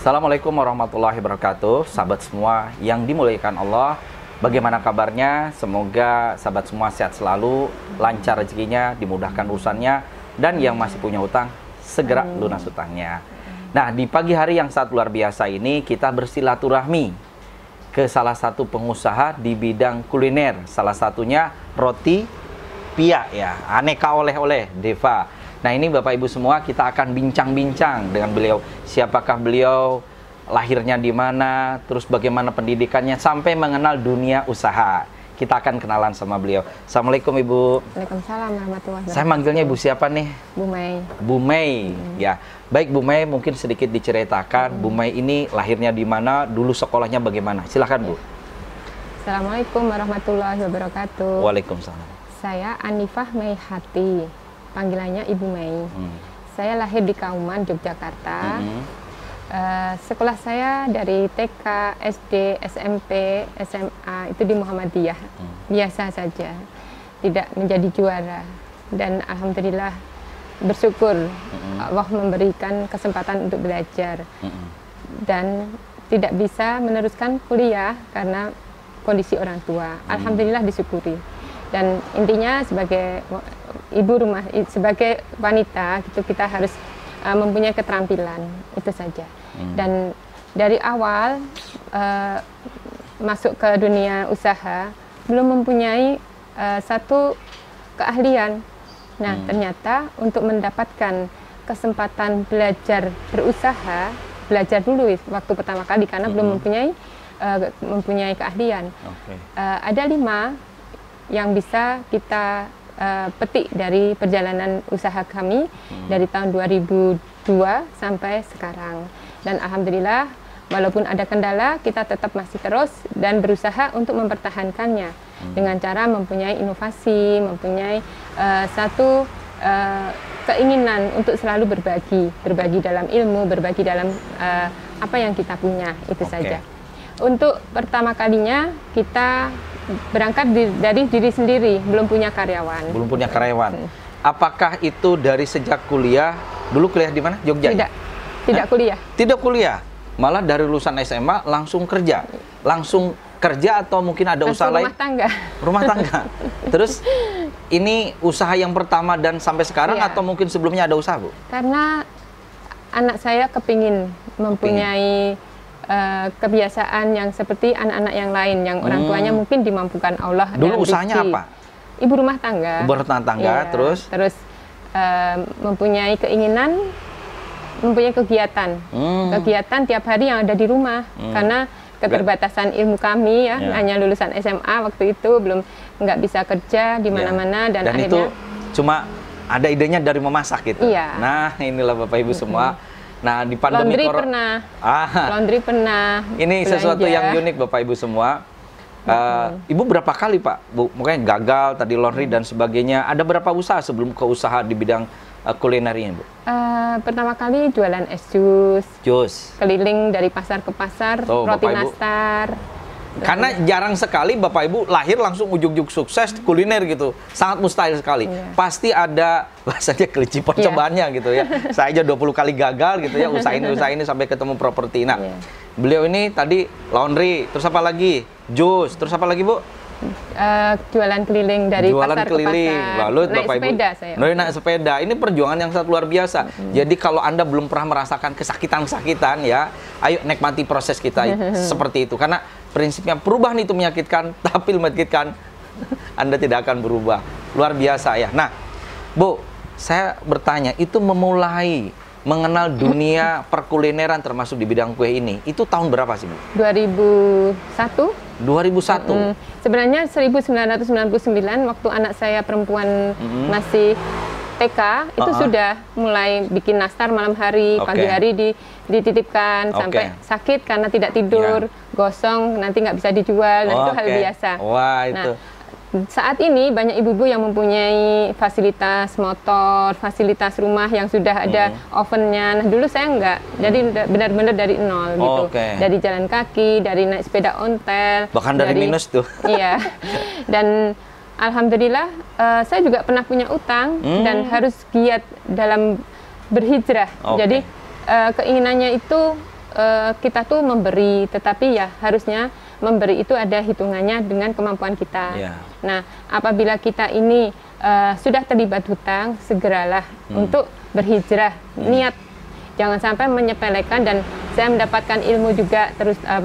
Assalamualaikum warahmatullahi wabarakatuh. Sahabat semua yang dimuliakan Allah, bagaimana kabarnya? Semoga sahabat semua sehat selalu, lancar rezekinya, dimudahkan urusannya, dan yang masih punya utang segera lunas utangnya. Nah, di pagi hari yang sangat luar biasa ini kita bersilaturahmi ke salah satu pengusaha di bidang kuliner, salah satunya roti Pia ya, aneka oleh-oleh Deva. Nah, ini Bapak Ibu semua kita akan bincang-bincang dengan beliau. Siapakah beliau, lahirnya di mana, terus bagaimana pendidikannya, sampai mengenal dunia usaha. Kita akan kenalan sama beliau. Assalamualaikum Ibu. Waalaikumsalam warahmatullahi wabarakatuh. Saya manggilnya Ibu siapa nih? Bu Mei. Bu Mei. Ya, baik Bu Mei, mungkin sedikit diceritakan Bu Mei ini lahirnya di mana, dulu sekolahnya bagaimana? Silahkan Bu. Assalamualaikum warahmatullahi wabarakatuh. Waalaikumsalam. Saya Anifah Mei Hati, panggilannya Ibu Mei. Saya lahir di Kauman, Yogyakarta. Sekolah saya dari TK, SD, SMP, SMA itu di Muhammadiyah. Biasa saja, tidak menjadi juara. Dan alhamdulillah bersyukur Allah memberikan kesempatan untuk belajar. Dan tidak bisa meneruskan kuliah karena kondisi orang tua. Alhamdulillah disyukuri. Dan intinya sebagai ibu rumah, sebagai wanita gitu, kita harus mempunyai keterampilan, itu saja. Dan dari awal masuk ke dunia usaha belum mempunyai satu keahlian. Nah, ternyata untuk mendapatkan kesempatan belajar berusaha, belajar dulu waktu pertama kali karena belum mempunyai keahlian. Ada 5 yang bisa kita petik dari perjalanan usaha kami dari tahun 2002 sampai sekarang. Dan alhamdulillah walaupun ada kendala kita tetap masih terus dan berusaha untuk mempertahankannya dengan cara mempunyai inovasi, mempunyai satu keinginan untuk selalu berbagi dalam ilmu, berbagi dalam apa yang kita punya, itu saja. Untuk pertama kalinya kita berangkat dari diri sendiri, belum punya karyawan. Belum punya karyawan. Apakah itu dari sejak kuliah? Dulu kuliah di mana? Jogja? Tidak kuliah. Tidak kuliah. Malah dari lulusan SMA langsung kerja. Langsung kerja atau mungkin ada usaha lain? Rumah tangga. Rumah tangga. Terus ini usaha yang pertama dan sampai sekarang atau mungkin sebelumnya ada usaha, Bu? Karena anak saya kepingin mempunyai kebiasaan yang seperti anak-anak yang lain, yang orang tuanya mungkin dimampukan Allah. Dulu usahanya apa? Ibu rumah tangga. Ibu rumah tangga, terus mempunyai keinginan, mempunyai kegiatan. Kegiatan tiap hari yang ada di rumah. Karena keterbatasan ilmu kami hanya lulusan SMA waktu itu, nggak bisa kerja di mana-mana. Dan akhirnya itu cuma ada idenya dari memasak gitu. Nah, inilah Bapak Ibu semua. Nah, di pandemi laundry pernah. Ini belanja. Sesuatu yang unik Bapak Ibu semua. Ibu berapa kali Pak, Bu? Mungkin gagal tadi laundry dan sebagainya. Ada berapa usaha sebelum ke usaha di bidang kuliner ini, Bu? Pertama kali jualan es jus. Keliling dari pasar ke pasar, roti nastar. Karena jarang sekali Bapak Ibu lahir langsung ujug-ujug sukses kuliner gitu. Sangat mustahil sekali. Pasti ada bahasanya kelinci percobaannya gitu ya. Saya aja 20 kali gagal gitu ya, usaha ini sampai ketemu properti. Nah, beliau ini tadi laundry, terus apa lagi? Jus, terus apa lagi, Bu? Jualan keliling dari pasar ke pasar. Lalu naik Bapak sepeda Ibu, saya. Naik sepeda. Ini perjuangan yang sangat luar biasa. Jadi kalau Anda belum pernah merasakan kesakitan-kesakitan ya, ayo nikmati proses kita seperti itu. Karena prinsipnya perubahan itu menyakitkan, tapi menyakitkan Anda tidak akan berubah. Luar biasa ya. Nah, Bu, saya bertanya, itu memulai mengenal dunia perkulineran termasuk di bidang kue ini, itu tahun berapa sih, Bu? 2001. 2001? Sebenarnya 1999 waktu anak saya perempuan masih TK, itu sudah mulai bikin nastar malam hari, pagi hari dititipkan, sampai sakit karena tidak tidur, gosong, nanti nggak bisa dijual, nah itu hal biasa. Wah, itu. Saat ini banyak ibu-ibu yang mempunyai fasilitas motor, fasilitas rumah yang sudah ada ovennya. Nah, dulu saya enggak, jadi benar-benar dari nol gitu. Dari jalan kaki, dari naik sepeda ontel. Bahkan dari minus tuh. Iya. Dan alhamdulillah saya juga pernah punya utang dan harus giat dalam berhijrah. Jadi keinginannya itu kita tuh memberi, tetapi ya harusnya memberi itu ada hitungannya dengan kemampuan kita. Nah, apabila kita ini sudah terlibat hutang, segeralah untuk berhijrah. Niat, jangan sampai menyepelekan. Dan saya mendapatkan ilmu juga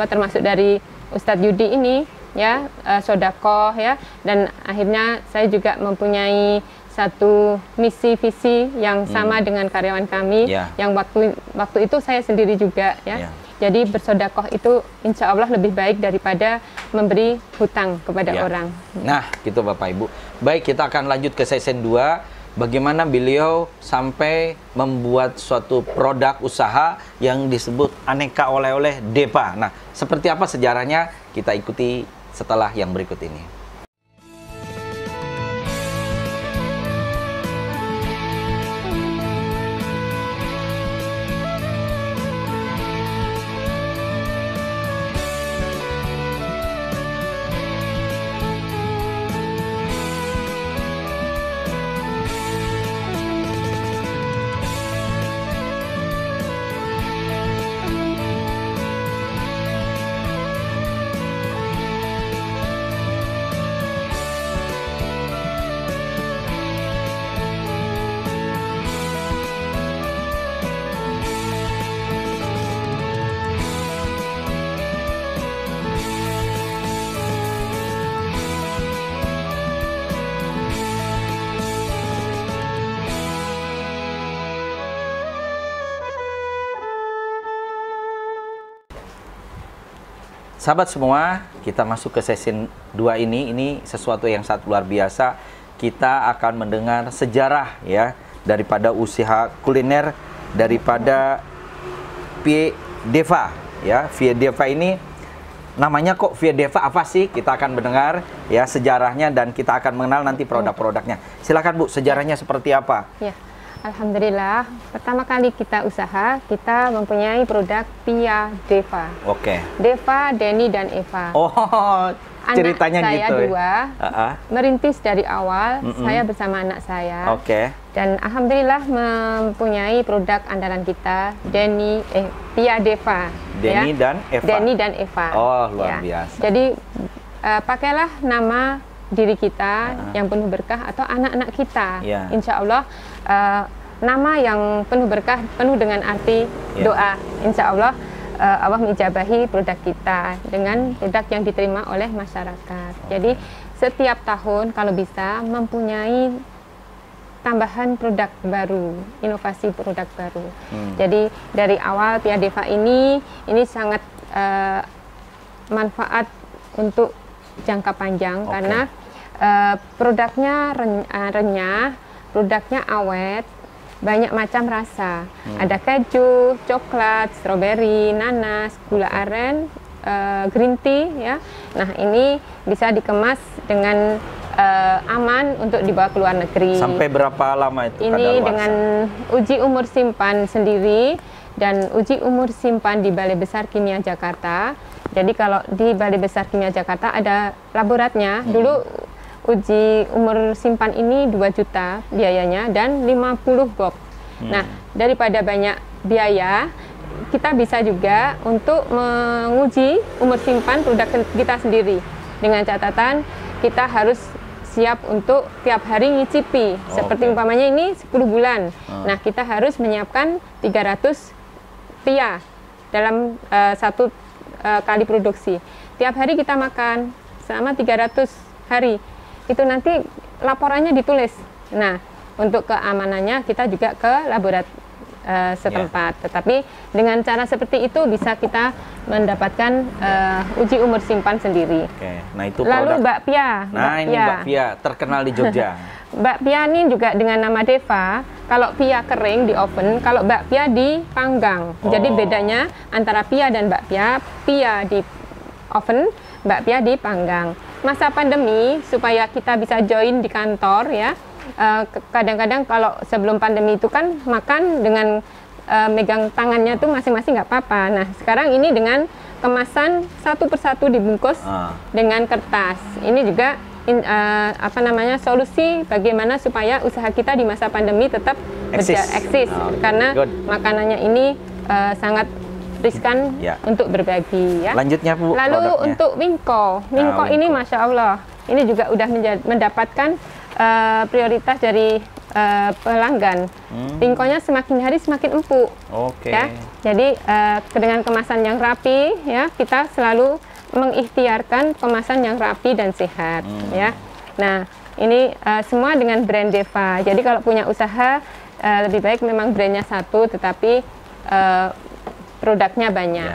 termasuk dari Ustadz Yudi ini, ya, sodakoh, ya, dan akhirnya saya juga mempunyai satu misi visi yang sama dengan karyawan kami, yang waktu itu saya sendiri juga, ya. Jadi bersodakoh itu insya Allah lebih baik daripada memberi hutang kepada orang. Nah, gitu Bapak Ibu. Baik, kita akan lanjut ke sesi 2. Bagaimana beliau sampai membuat suatu produk usaha yang disebut aneka oleh-oleh Deva. Nah, seperti apa sejarahnya? Kita ikuti setelah yang berikut ini. Sahabat semua, kita masuk ke sesi 2 ini sesuatu yang sangat luar biasa. Kita akan mendengar sejarah, ya, daripada usaha kuliner daripada Vie Deva, ya. Vie Deva ini namanya kok Vie Deva, apa sih? Kita akan mendengar, ya, sejarahnya, dan kita akan mengenal nanti produk-produknya. Silakan Bu, sejarahnya seperti apa? Ya. Alhamdulillah, pertama kali kita usaha, kita mempunyai produk Vie Deva. Oke. Deva, Denny, dan Eva. Oh, ceritanya anak gitu. Saya dua, merintis dari awal, saya bersama anak saya. Oke. Dan Alhamdulillah mempunyai produk andalan kita, Denny, Vie Deva. Denny, ya? dan Eva. Denny dan Eva. Oh, luar ya. biasa. Jadi, pakailah nama diri kita yang penuh berkah atau anak-anak kita. Insya Allah nama yang penuh berkah, penuh dengan arti doa. Insya Allah Allah mengijabahi produk kita dengan produk yang diterima oleh masyarakat. Jadi setiap tahun kalau bisa mempunyai tambahan produk baru, inovasi produk baru. Jadi dari awal Vie Deva ini sangat manfaat untuk jangka panjang, karena produknya renyah, produknya awet, banyak macam rasa. Ada keju, coklat, stroberi, nanas, gula aren, green tea, ya. Nah, ini bisa dikemas dengan aman untuk dibawa ke luar negeri. Sampai berapa lama itu? Ini dengan uji umur simpan sendiri dan uji umur simpan di Balai Besar Kimia Jakarta. Jadi kalau di Balai Besar Kimia Jakarta ada laboratnya. Dulu uji umur simpan ini 2 juta biayanya dan 50 box. Nah, daripada banyak biaya, kita bisa juga untuk menguji umur simpan produk kita sendiri. Dengan catatan kita harus siap untuk tiap hari ngicipi. Seperti umpamanya ini 10 bulan. Nah, kita harus menyiapkan 300 Vie dalam satu kali produksi. Tiap hari kita makan selama 300 hari. Itu nanti laporannya ditulis. Nah, untuk keamanannya kita juga ke laboratorium setempat. Tetapi dengan cara seperti itu bisa kita mendapatkan uji umur simpan sendiri. Nah, itu lalu produk. bakpia. Nah, ini bakpia terkenal di Jogja. Bakpia ini juga dengan nama Deva. Kalau pia kering di oven, kalau bakpia dipanggang. Jadi bedanya antara pia dan bakpia, pia di oven, bakpia dipanggang. Masa pandemi supaya kita bisa join di kantor, ya. Kadang-kadang kalau sebelum pandemi itu kan makan dengan megang tangannya tuh masing-masing nggak apa-apa. Nah, sekarang ini dengan kemasan satu persatu dibungkus dengan kertas. Ini juga solusi bagaimana supaya usaha kita di masa pandemi tetap eksis. Karena makanannya ini sangat riskan untuk berbagi ya. Lanjutnya Bu, lalu produknya. Untuk Wingko ini Masya Allah, ini juga udah mendapatkan prioritas dari pelanggan. Wingkonya semakin hari semakin empuk. Ya. Jadi dengan kemasan yang rapi ya, kita selalu mengikhtiarkan kemasan yang rapi dan sehat ya. Nah, ini semua dengan brand Deva. Jadi kalau punya usaha lebih baik memang brandnya satu, tetapi produknya banyak.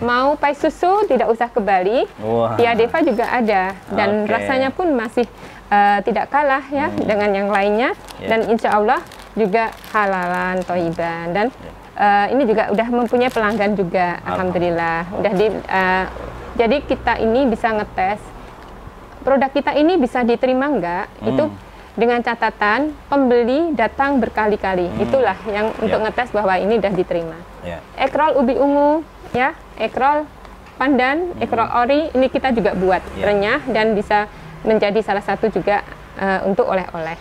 Mau pai susu tidak usah ke Bali, Tia Deva juga ada dan rasanya pun masih tidak kalah ya dengan yang lainnya dan insya Allah juga halalan, toiban dan ini juga udah mempunyai pelanggan juga, alhamdulillah. Jadi kita ini bisa ngetes produk kita ini bisa diterima enggak itu dengan catatan pembeli datang berkali-kali. Itulah yang untuk ngetes bahwa ini sudah diterima. Ekrol ubi ungu ya, ekrol pandan, ekrol ori ini kita juga buat renyah dan bisa menjadi salah satu juga untuk oleh-oleh.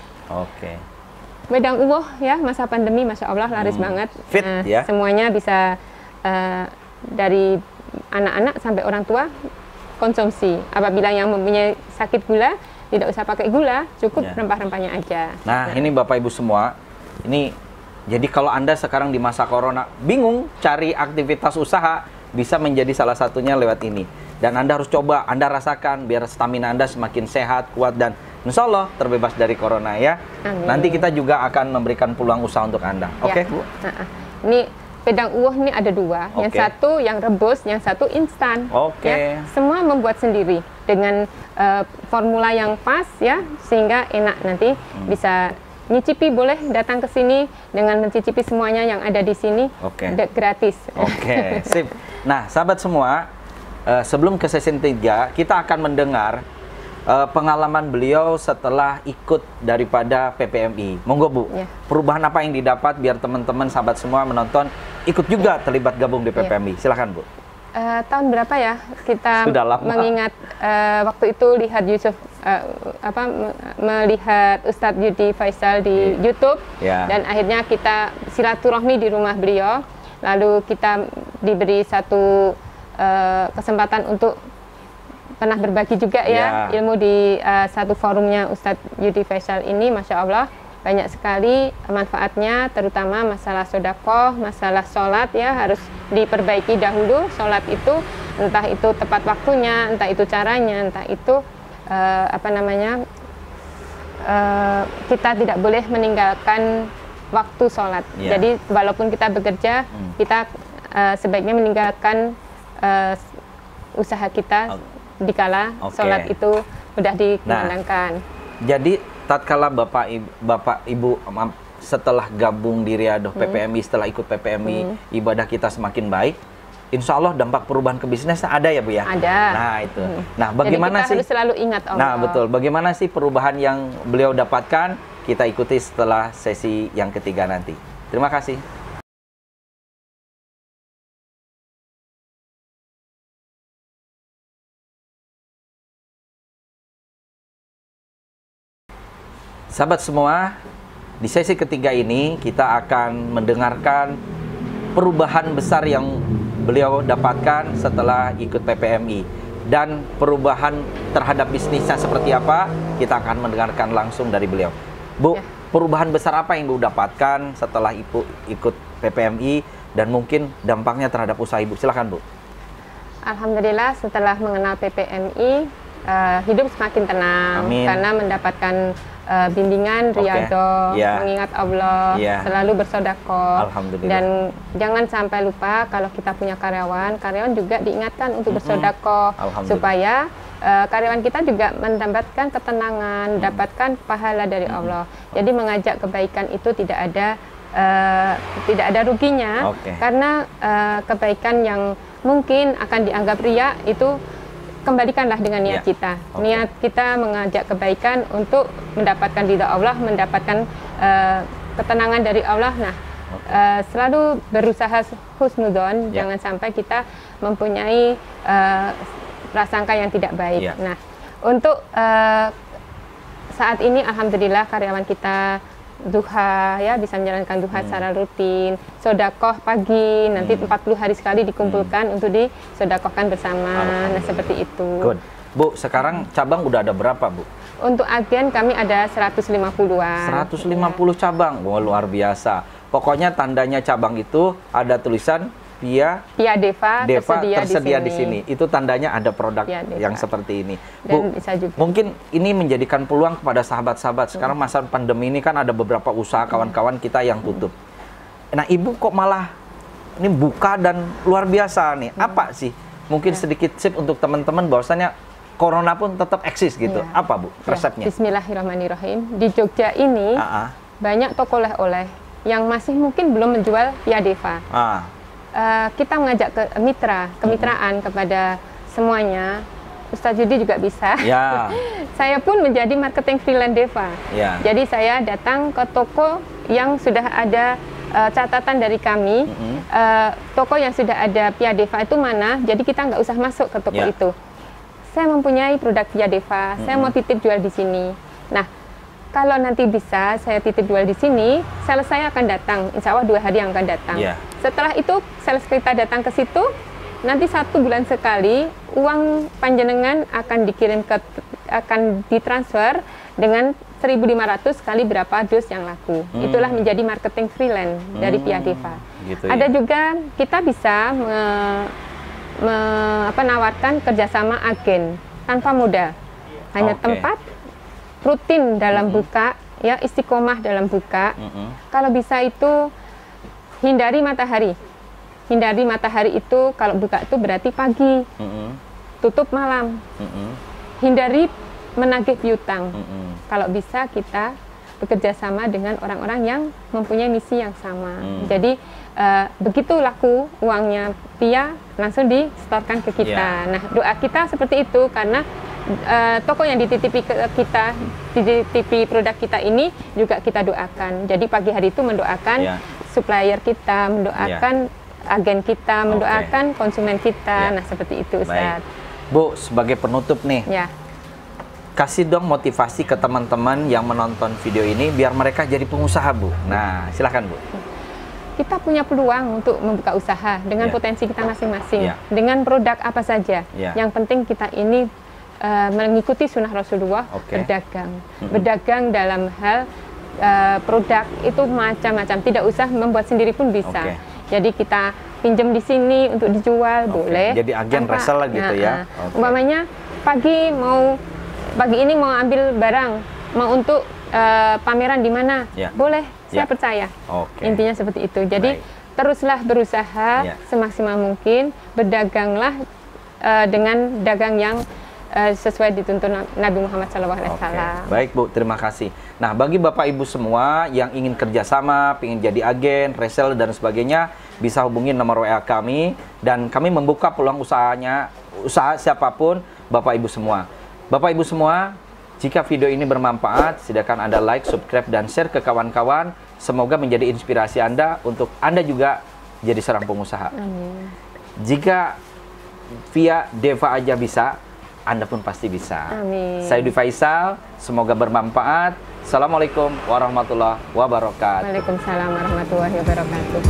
Wedang uwoh ya, masa pandemi Masya Allah laris banget. Fit, semuanya bisa dari anak-anak sampai orang tua konsumsi. Apabila yang mempunyai sakit gula tidak usah pakai gula, cukup rempah-rempahnya aja. Nah, ini Bapak Ibu semua, ini jadi kalau Anda sekarang di masa corona bingung cari aktivitas usaha, bisa menjadi salah satunya lewat ini. Dan Anda harus coba, Anda rasakan biar stamina Anda semakin sehat, kuat, dan insya Allah terbebas dari corona ya. Amin. Nanti kita juga akan memberikan peluang usaha untuk Anda. Oke, Bu? Ini wedang uwoh ini ada dua, yang satu yang rebus, yang satu instan. Ya. Semua membuat sendiri dengan formula yang pas ya, sehingga enak nanti bisa nyicipi, boleh datang ke sini dengan mencicipi semuanya yang ada di sini gratis. Sip. Nah, sahabat semua, sebelum ke sesi 3, kita akan mendengar pengalaman beliau setelah ikut daripada PPMI. Monggo Bu, perubahan apa yang didapat biar teman-teman sahabat semua menonton ikut juga terlibat gabung di PPMI. Silakan Bu. Tahun berapa ya kita mengingat waktu itu lihat Yusuf melihat Ustadz Yudi Faisal di YouTube dan akhirnya kita silaturahmi di rumah beliau, lalu kita diberi satu kesempatan untuk pernah berbagi juga ya ilmu di satu forumnya Ustadz Yudi Faisal ini. Masya Allah banyak sekali manfaatnya, terutama masalah sodakoh, masalah sholat ya, harus diperbaiki dahulu sholat itu, entah itu tepat waktunya, entah itu caranya, entah itu kita tidak boleh meninggalkan waktu sholat. Jadi walaupun kita bekerja, kita sebaiknya meninggalkan usaha kita dikala sholat itu sudah dikumandangkan. Jadi tatkala Bapak Ibu setelah gabung di Riyadhah PPMI, setelah ikut PPMI, ibadah kita semakin baik, insya Allah dampak perubahan ke bisnis ada ya Bu ya? Ada. Nah itu. Nah bagaimana jadi kita harus selalu ingat Allah. Nah betul. Bagaimana sih perubahan yang beliau dapatkan? Kita ikuti setelah sesi yang ketiga nanti. Terima kasih. Sahabat semua, di sesi ketiga ini kita akan mendengarkan perubahan besar yang beliau dapatkan setelah ikut PPMI. Dan perubahan terhadap bisnisnya seperti apa, kita akan mendengarkan langsung dari beliau. Bu, perubahan besar apa yang Ibu dapatkan setelah Ibu ikut PPMI dan mungkin dampaknya terhadap usaha Ibu? Silakan Bu. Alhamdulillah setelah mengenal PPMI, hidup semakin tenang. Amin. Karena mendapatkan bimbingan riyadhah, mengingat Allah, selalu bersedekah, dan jangan sampai lupa kalau kita punya karyawan juga diingatkan untuk bersedekah supaya karyawan kita juga mendapatkan ketenangan, mendapatkan pahala dari Allah. Jadi mengajak kebaikan itu tidak ada ruginya, karena kebaikan yang mungkin akan dianggap riya itu kembalikanlah dengan niat kita. Niat kita mengajak kebaikan untuk mendapatkan ridha Allah, mendapatkan ketenangan dari Allah. Nah, selalu berusaha husnudzon, jangan sampai kita mempunyai prasangka yang tidak baik. Nah, untuk saat ini alhamdulillah karyawan kita duha ya, bisa menjalankan duha secara rutin, sodakoh pagi, nanti 40 hari sekali dikumpulkan untuk disodakohkan bersama. Nah, seperti itu. Good. Bu, sekarang cabang udah ada berapa, Bu? Untuk agen kami ada 150-an. 150 cabang. Wah, luar biasa. Pokoknya tandanya cabang itu ada tulisan Pia Deva tersedia di sini. Itu tandanya ada produk yang seperti ini. Bu, bisa juga. mungkin ini menjadikan peluang kepada sahabat-sahabat. Sekarang masa pandemi ini kan ada beberapa usaha kawan-kawan kita yang tutup. Nah, Ibu kok malah ini buka dan luar biasa nih. Apa sih? Mungkin sedikit tip untuk teman-teman bahwasanya corona pun tetap eksis gitu. Apa, Bu, resepnya? Bismillahirrahmanirrahim. Di Jogja ini banyak toko oleh-oleh yang masih mungkin belum menjual Pia Deva. Kita mengajak kemitraan kepada semuanya. Ustadz Yudi juga bisa. Ya. Saya pun menjadi marketing freelance Deva. Ya. Jadi saya datang ke toko yang sudah ada catatan dari kami. Toko yang sudah ada Pia Deva itu mana? Jadi kita nggak usah masuk ke toko itu. Saya mempunyai produk Pia Deva. Saya mau titip jual di sini. Nah, kalau nanti bisa saya titip jual di sini, sales saya akan datang. Insya Allah 2 hari yang akan datang. Setelah itu sales kita datang ke situ, nanti 1 bulan sekali uang panjenengan akan akan ditransfer dengan 1.500 kali berapa dus yang laku. Itulah menjadi marketing freelance dari Pia Deva. Gitu, ada juga kita bisa menawarkan kerjasama agen tanpa modal, hanya tempat, rutin dalam buka, ya istiqomah dalam buka. Kalau bisa itu hindari matahari. Hindari matahari itu kalau buka itu berarti pagi, tutup malam. Hindari menagih piutang. Kalau bisa kita bekerja sama dengan orang-orang yang mempunyai misi yang sama. Jadi begitu laku uangnya Pia langsung disetorkan ke kita. Nah, doa kita seperti itu karena toko yang dititipi kita, dititipi produk kita ini juga kita doakan. Jadi pagi hari itu mendoakan supplier kita, mendoakan agen kita, mendoakan konsumen kita. Nah, seperti itu, Ustaz. Bu, sebagai penutup nih, kasih dong motivasi ke teman-teman yang menonton video ini biar mereka jadi pengusaha, Bu. Nah, silahkan, Bu. Kita punya peluang untuk membuka usaha dengan potensi kita masing-masing, dengan produk apa saja. Yang penting kita ini mengikuti sunnah Rasulullah, berdagang. Berdagang dalam hal produk itu macam-macam, tidak usah membuat sendiri pun bisa. Jadi kita pinjam di sini untuk dijual, boleh. Jadi agen resell gitu ya. Umpamanya pagi ini mau ambil barang, mau untuk pameran di mana, boleh. Saya percaya. Intinya seperti itu. Jadi teruslah berusaha semaksimal mungkin, berdaganglah dengan dagang yang sesuai dituntun Nabi Muhammad SAW. Baik, Bu, terima kasih. Nah, bagi Bapak Ibu semua yang ingin kerjasama, ingin jadi agen, resell dan sebagainya, bisa hubungi nomor WA kami dan kami membuka peluang usaha siapapun, Bapak Ibu semua. Bapak Ibu semua, jika video ini bermanfaat, silakan Anda like, subscribe, dan share ke kawan-kawan. Semoga menjadi inspirasi Anda untuk Anda juga jadi seorang pengusaha. Jika Pia Deva aja bisa, Anda pun pasti bisa. Saya Yudi Faisal, semoga bermanfaat. Assalamualaikum warahmatullahi wabarakatuh. Waalaikumsalam warahmatullahi wabarakatuh.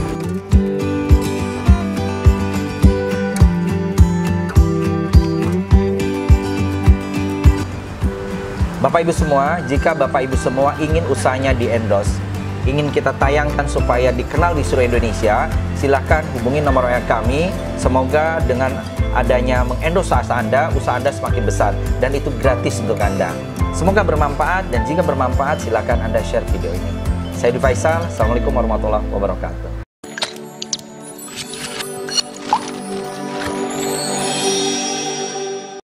Bapak Ibu semua, jika Bapak Ibu semua ingin usahanya di-endorse, ingin kita tayangkan supaya dikenal di seluruh Indonesia, silahkan hubungi nomor WA kami. Semoga dengan adanya mengendorse usaha Anda semakin besar dan itu gratis untuk Anda. Semoga bermanfaat dan jika bermanfaat silahkan Anda share video ini. Saya Yudi Faisal, Assalamualaikum warahmatullahi wabarakatuh.